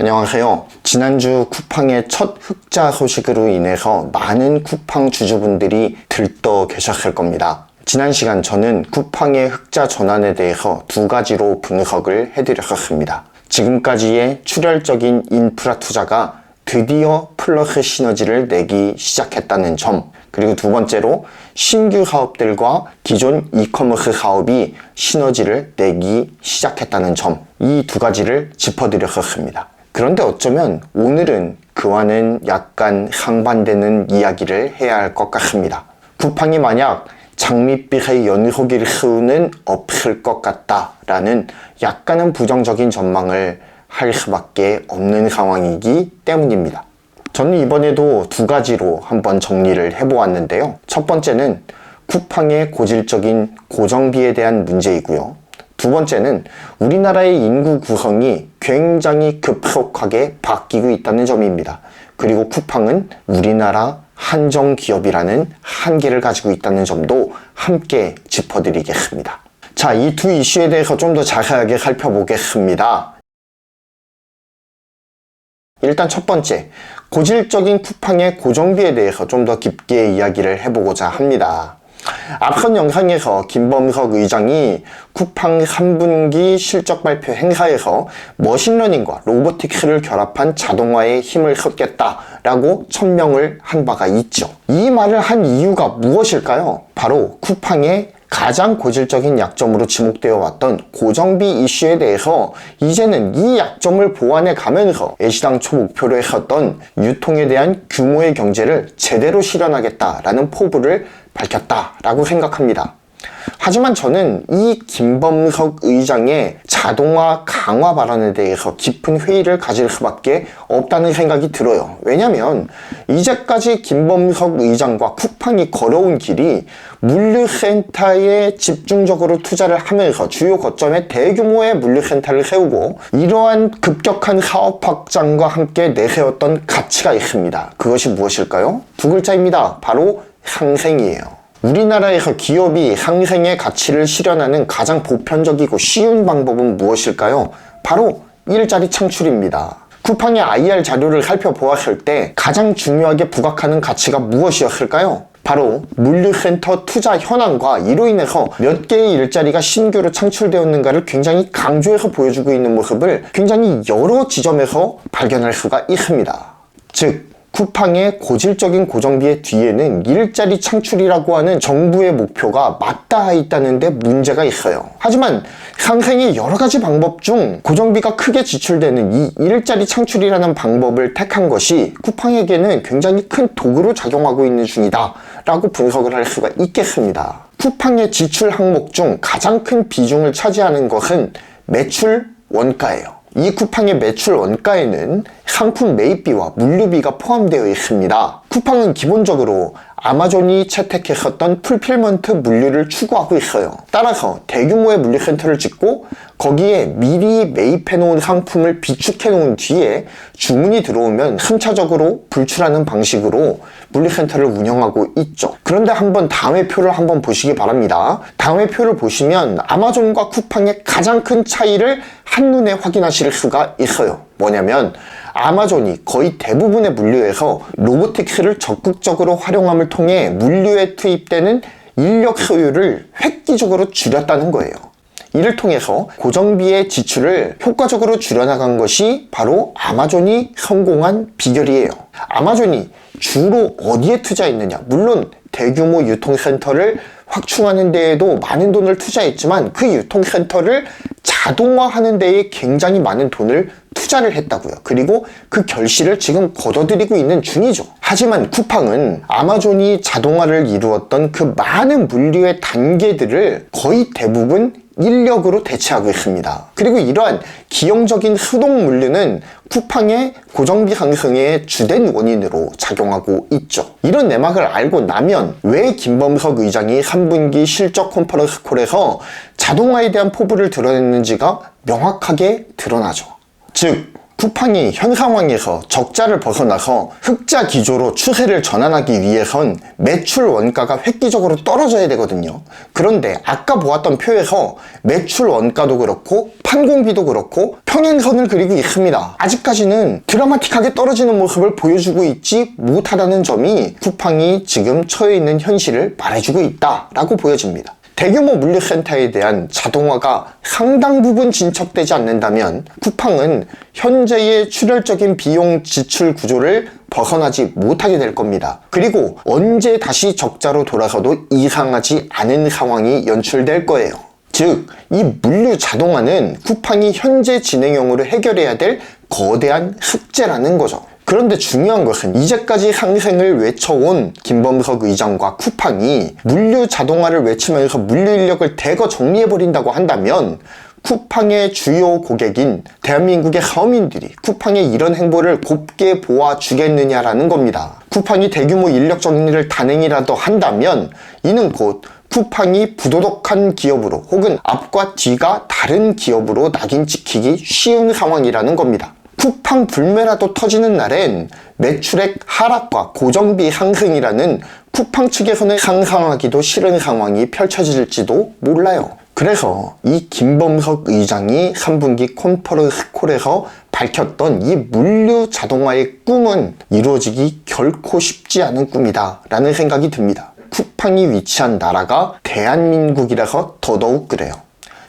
안녕하세요. 지난주 쿠팡의 첫 흑자 소식으로 인해서 많은 쿠팡 주주분들이 들떠 계셨을 겁니다. 지난 시간 저는 쿠팡의 흑자 전환에 대해서 두 가지로 분석을 해드렸었습니다. 지금까지의 출혈적인 인프라 투자가 드디어 플러스 시너지를 내기 시작했다는 점, 그리고 두 번째로 신규 사업들과 기존 이커머스 사업이 시너지를 내기 시작했다는 점, 이 두 가지를 짚어드렸었습니다. 그런데 어쩌면 오늘은 그와는 약간 상반되는 이야기를 해야 할 것 같습니다. 쿠팡이 만약 장밋빛의 연속일 수는 없을 것 같다라는 약간은 부정적인 전망을 할 수밖에 없는 상황이기 때문입니다. 저는 이번에도 두 가지로 한번 정리를 해보았는데요. 첫 번째는 쿠팡의 고질적인 고정비에 대한 문제이고요. 두 번째는 우리나라의 인구 구성이 굉장히 급속하게 바뀌고 있다는 점입니다. 그리고 쿠팡은 우리나라 한정 기업이라는 한계를 가지고 있다는 점도 함께 짚어드리겠습니다. 자, 이 두 이슈에 대해서 좀 더 자세하게 살펴보겠습니다. 일단 첫 번째, 고질적인 쿠팡의 고정비에 대해서 좀 더 깊게 이야기를 해보고자 합니다. 앞선 영상에서 김범석 의장이 쿠팡 3분기 실적 발표 행사에서 머신러닝과 로보틱스를 결합한 자동화에 힘을 쏟겠다라고 천명을 한 바가 있죠. 이 말을 한 이유가 무엇일까요? 바로 쿠팡의 가장 고질적인 약점으로 지목되어 왔던 고정비 이슈에 대해서 이제는 이 약점을 보완해 가면서 애시당초 목표로 했었던 유통에 대한 규모의 경제를 제대로 실현하겠다라는 포부를 밝혔다라고 생각합니다. 하지만 저는 이 김범석 의장의 자동화 강화 발언에 대해서 깊은 회의를 가질 수밖에 없다는 생각이 들어요. 왜냐면 이제까지 김범석 의장과 쿠팡이 걸어온 길이 물류센터에 집중적으로 투자를 하면서 주요 거점에 대규모의 물류센터를 세우고 이러한 급격한 사업 확장과 함께 내세웠던 가치가 있습니다. 그것이 무엇일까요? 두 글자입니다. 바로 상생이에요. 우리나라에서 기업이 상생의 가치를 실현하는 가장 보편적이고 쉬운 방법은 무엇일까요? 바로 일자리 창출입니다. 쿠팡의 IR 자료를 살펴보았을 때 가장 중요하게 부각하는 가치가 무엇이었을까요? 바로 물류센터 투자 현황과 이로 인해서 몇 개의 일자리가 신규로 창출되었는가를 굉장히 강조해서 보여주고 있는 모습을 굉장히 여러 지점에서 발견할 수가 있습니다. 즉, 쿠팡의 고질적인 고정비의 뒤에는 일자리 창출이라고 하는 정부의 목표가 맞닿아 있다는 데 문제가 있어요. 하지만 상생의 여러 가지 방법 중 고정비가 크게 지출되는 이 일자리 창출이라는 방법을 택한 것이 쿠팡에게는 굉장히 큰 도구로 작용하고 있는 중이다 라고 분석을 할 수가 있겠습니다. 쿠팡의 지출 항목 중 가장 큰 비중을 차지하는 것은 매출 원가예요. 이 쿠팡의 매출 원가에는 상품 매입비와 물류비가 포함되어 있습니다. 쿠팡은 기본적으로 아마존이 채택했었던 풀필먼트 물류를 추구하고 있어요. 따라서 대규모의 물류센터를 짓고 거기에 미리 매입해놓은 상품을 비축해놓은 뒤에 주문이 들어오면 순차적으로 불출하는 방식으로 물류센터를 운영하고 있죠. 그런데 한번 다음의 표를 한번 보시기 바랍니다. 다음의 표를 보시면 아마존과 쿠팡의 가장 큰 차이를 한눈에 확인하실 수가 있어요. 뭐냐면 아마존이 거의 대부분의 물류에서 로보틱스를 적극적으로 활용함을 통해 물류에 투입되는 인력 소요를 획기적으로 줄였다는 거예요. 이를 통해서 고정비의 지출을 효과적으로 줄여나간 것이 바로 아마존이 성공한 비결이에요. 아마존이 주로 어디에 투자했느냐? 물론 대규모 유통센터를 확충하는 데에도 많은 돈을 투자했지만 그 유통센터를 자동화하는 데에 굉장히 많은 돈을 투자를 했다고요. 그리고 그 결실을 지금 거둬들이고 있는 중이죠. 하지만 쿠팡은 아마존이 자동화를 이루었던 그 많은 물류의 단계들을 거의 대부분 인력으로 대체하고 있습니다. 그리고 이러한 기형적인 수동 물류는 쿠팡의 고정비 상승의 주된 원인으로 작용하고 있죠. 이런 내막을 알고 나면 왜 김범석 의장이 3분기 실적 컨퍼런스 콜에서 자동화에 대한 포부를 드러냈는지가 명확하게 드러나죠. 즉, 쿠팡이 현 상황에서 적자를 벗어나서 흑자 기조로 추세를 전환하기 위해선 매출 원가가 획기적으로 떨어져야 되거든요. 그런데 아까 보았던 표에서 매출 원가도 그렇고 판공비도 그렇고 평행선을 그리고 있습니다. 아직까지는 드라마틱하게 떨어지는 모습을 보여주고 있지 못하다는 점이 쿠팡이 지금 처해 있는 현실을 말해주고 있다라고 보여집니다. 대규모 물류센터에 대한 자동화가 상당 부분 진척되지 않는다면 쿠팡은 현재의 출혈적인 비용 지출 구조를 벗어나지 못하게 될 겁니다. 그리고 언제 다시 적자로 돌아서도 이상하지 않은 상황이 연출될 거예요. 즉, 이 물류 자동화는 쿠팡이 현재 진행형으로 해결해야 될 거대한 숙제라는 거죠. 그런데 중요한 것은 이제까지 상생을 외쳐온 김범석 의장과 쿠팡이 물류 자동화를 외치면서 물류 인력을 대거 정리해버린다고 한다면 쿠팡의 주요 고객인 대한민국의 서민들이 쿠팡의 이런 행보를 곱게 보아주겠느냐라는 겁니다. 쿠팡이 대규모 인력 정리를 단행이라도 한다면 이는 곧 쿠팡이 부도덕한 기업으로 혹은 앞과 뒤가 다른 기업으로 낙인 찍히기 쉬운 상황이라는 겁니다. 쿠팡 불매라도 터지는 날엔 매출액 하락과 고정비 상승이라는 쿠팡 측에서는 상상하기도 싫은 상황이 펼쳐질지도 몰라요. 그래서 이 김범석 의장이 3분기 컨퍼런스 콜에서 밝혔던 이 물류 자동화의 꿈은 이루어지기 결코 쉽지 않은 꿈이다 라는 생각이 듭니다. 쿠팡이 위치한 나라가 대한민국이라서 더더욱 그래요.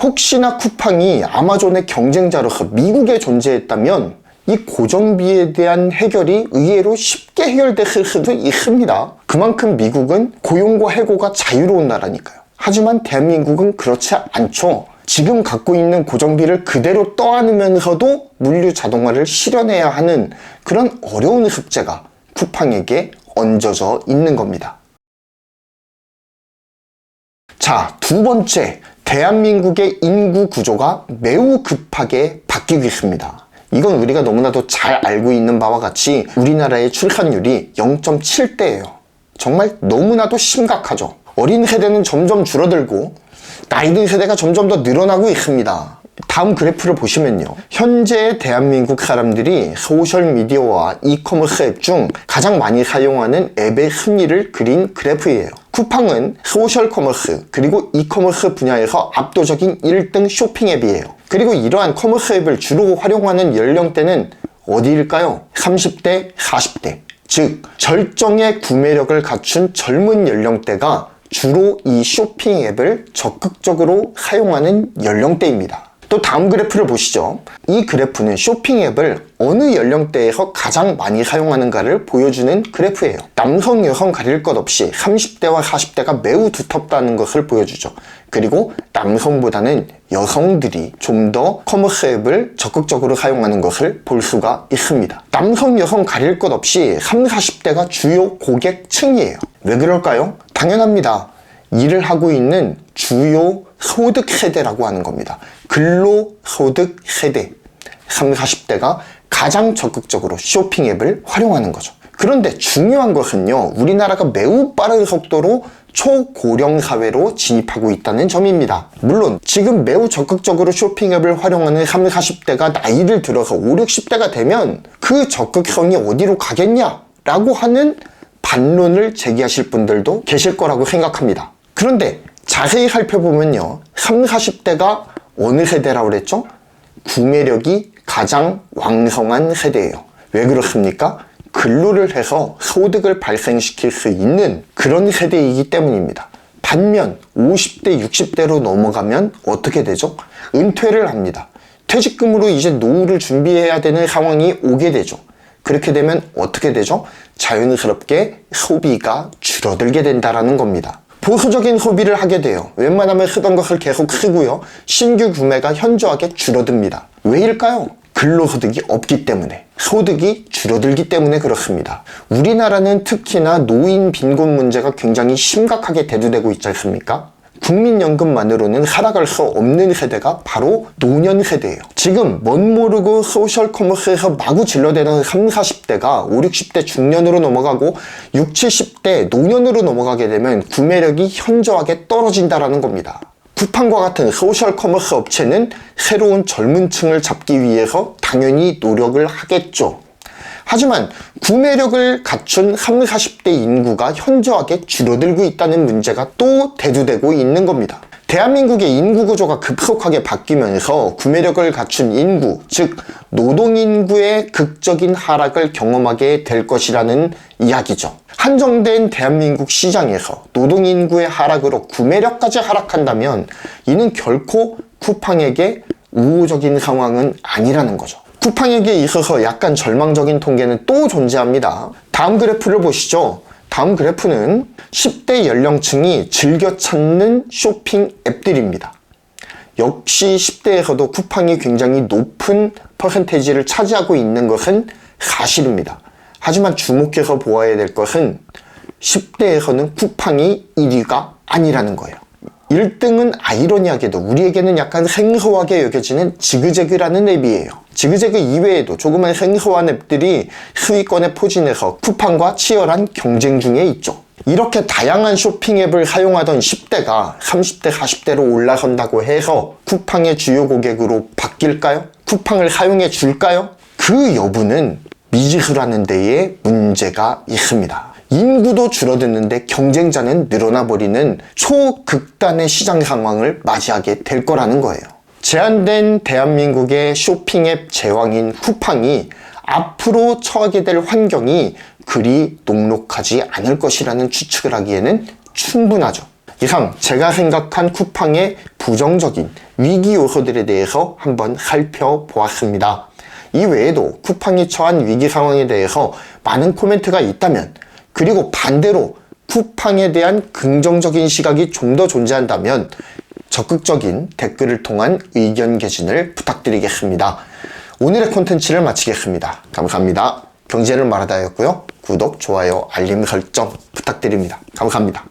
혹시나 쿠팡이 아마존의 경쟁자로서 미국에 존재했다면 이 고정비에 대한 해결이 의외로 쉽게 해결됐을 수도 있습니다. 그만큼 미국은 고용과 해고가 자유로운 나라니까요. 하지만 대한민국은 그렇지 않죠. 지금 갖고 있는 고정비를 그대로 떠안으면서도 물류 자동화를 실현해야 하는 그런 어려운 숙제가 쿠팡에게 얹어져 있는 겁니다. 자, 두 번째, 대한민국의 인구 구조가 매우 급하게 바뀌고 있습니다. 이건 우리가 너무나도 잘 알고 있는 바와 같이 우리나라의 출산율이 0.7대예요. 정말 너무나도 심각하죠. 어린 세대는 점점 줄어들고 나이 든 세대가 점점 더 늘어나고 있습니다. 다음 그래프를 보시면요. 현재 대한민국 사람들이 소셜미디어와 이커머스 앱 중 가장 많이 사용하는 앱의 순위를 그린 그래프예요. 쿠팡은 소셜 커머스 그리고 이커머스 분야에서 압도적인 1등 쇼핑 앱이에요. 그리고 이러한 커머스 앱을 주로 활용하는 연령대는 어디일까요? 30대, 40대. 즉, 절정의 구매력을 갖춘 젊은 연령대가 주로 이 쇼핑 앱을 적극적으로 사용하는 연령대입니다. 또 다음 그래프를 보시죠. 이 그래프는 쇼핑 앱을 어느 연령대에서 가장 많이 사용하는가를 보여주는 그래프예요. 남성, 여성 가릴 것 없이 30대와 40대가 매우 두텁다는 것을 보여주죠. 그리고 남성보다는 여성들이 좀 더 커머스 앱을 적극적으로 사용하는 것을 볼 수가 있습니다. 남성, 여성 가릴 것 없이 30, 40대가 주요 고객층이에요. 왜 그럴까요? 당연합니다. 일을 하고 있는 주요 소득 세대라고 하는 겁니다. 근로소득 세대 30, 40대가 가장 적극적으로 쇼핑 앱을 활용하는 거죠. 그런데 중요한 것은요, 우리나라가 매우 빠른 속도로 초고령 사회로 진입하고 있다는 점입니다. 물론 지금 매우 적극적으로 쇼핑 앱을 활용하는 30, 40대가 나이를 들어서 5, 60대가 되면 그 적극성이 어디로 가겠냐? 라고 하는 반론을 제기하실 분들도 계실 거라고 생각합니다. 그런데 자세히 살펴보면요, 30, 40대가 어느 세대라고 그랬죠? 구매력이 가장 왕성한 세대예요. 왜 그렇습니까? 근로를 해서 소득을 발생시킬 수 있는 그런 세대이기 때문입니다. 반면 50대, 60대로 넘어가면 어떻게 되죠? 은퇴를 합니다. 퇴직금으로 이제 노후를 준비해야 되는 상황이 오게 되죠. 그렇게 되면 어떻게 되죠? 자연스럽게 소비가 줄어들게 된다는 겁니다. 보수적인 소비를 하게 돼요. 웬만하면 쓰던 것을 계속 쓰고요. 신규 구매가 현저하게 줄어듭니다. 왜일까요? 근로소득이 없기 때문에, 소득이 줄어들기 때문에 그렇습니다. 우리나라는 특히나 노인 빈곤 문제가 굉장히 심각하게 대두되고 있지 않습니까? 국민연금만으로는 살아갈 수 없는 세대가 바로 노년 세대예요. 지금 멋 모르고 소셜 커머스에서 마구 질러대는 30, 40대가 5, 60대 중년으로 넘어가고 60, 70대 노년으로 넘어가게 되면 구매력이 현저하게 떨어진다라는 겁니다. 쿠팡과 같은 소셜 커머스 업체는 새로운 젊은 층을 잡기 위해서 당연히 노력을 하겠죠. 하지만 구매력을 갖춘 30, 40대 인구가 현저하게 줄어들고 있다는 문제가 또 대두되고 있는 겁니다. 대한민국의 인구 구조가 급속하게 바뀌면서 구매력을 갖춘 인구, 즉 노동인구의 극적인 하락을 경험하게 될 것이라는 이야기죠. 한정된 대한민국 시장에서 노동인구의 하락으로 구매력까지 하락한다면 이는 결코 쿠팡에게 우호적인 상황은 아니라는 거죠. 쿠팡에게 있어서 약간 절망적인 통계는 또 존재합니다. 다음 그래프를 보시죠. 다음 그래프는 10대 연령층이 즐겨 찾는 쇼핑 앱들입니다. 역시 10대에서도 쿠팡이 굉장히 높은 퍼센테이지를 차지하고 있는 것은 사실입니다. 하지만 주목해서 보아야 될 것은 10대에서는 쿠팡이 1위가 아니라는 거예요. 1등은 아이러니하게도 우리에게는 약간 생소하게 여겨지는 지그재그라는 앱이에요. 지그재그 이외에도 조그만 생소한 앱들이 수익권에 포진해서 쿠팡과 치열한 경쟁 중에 있죠. 이렇게 다양한 쇼핑 앱을 사용하던 10대가 30대, 40대로 올라선다고 해서 쿠팡의 주요 고객으로 바뀔까요? 쿠팡을 사용해 줄까요? 그 여부는 미지수라는 데에 문제가 있습니다. 인구도 줄어드는데 경쟁자는 늘어나 버리는 초극단의 시장 상황을 맞이하게 될 거라는 거예요. 제한된 대한민국의 쇼핑앱 제왕인 쿠팡이 앞으로 처하게 될 환경이 그리 녹록하지 않을 것이라는 추측을 하기에는 충분하죠. 이상 제가 생각한 쿠팡의 부정적인 위기 요소들에 대해서 한번 살펴보았습니다. 이 외에도 쿠팡이 처한 위기 상황에 대해서 많은 코멘트가 있다면, 그리고 반대로 쿠팡에 대한 긍정적인 시각이 좀 더 존재한다면 적극적인 댓글을 통한 의견 개진을 부탁드리겠습니다. 오늘의 콘텐츠를 마치겠습니다. 감사합니다. 경제를 말하다였고요. 구독, 좋아요, 알림 설정 부탁드립니다. 감사합니다.